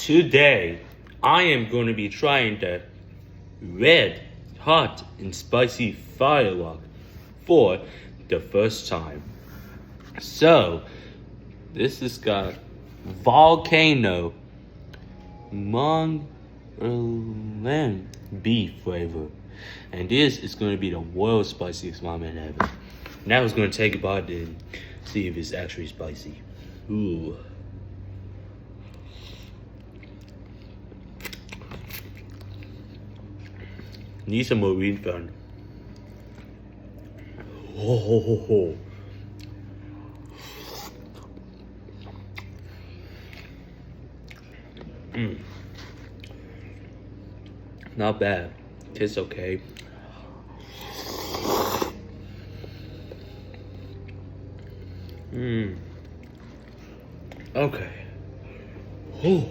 Today, I am going to be trying the red, hot, and spicy firework for the first time. So, this has got volcano Mongolian beef flavor. And this is going to be the world's spiciest ramen ever. Now it's going to take a bite and see if it's actually spicy. Ooh. Need some more refund. Oh. Not bad. Tastes okay. Okay. Oh.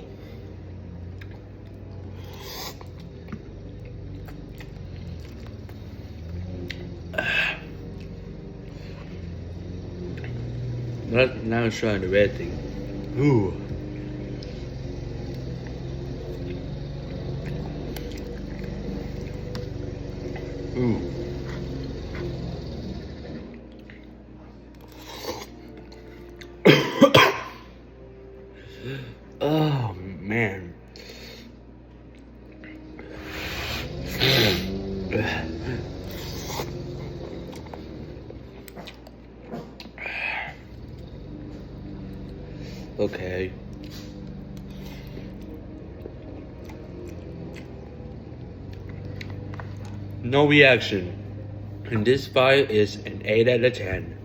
Now I'm trying the red thing. Ooh. Ooh. Oh man. Okay. No reaction. And this fire is an 8 out of 10.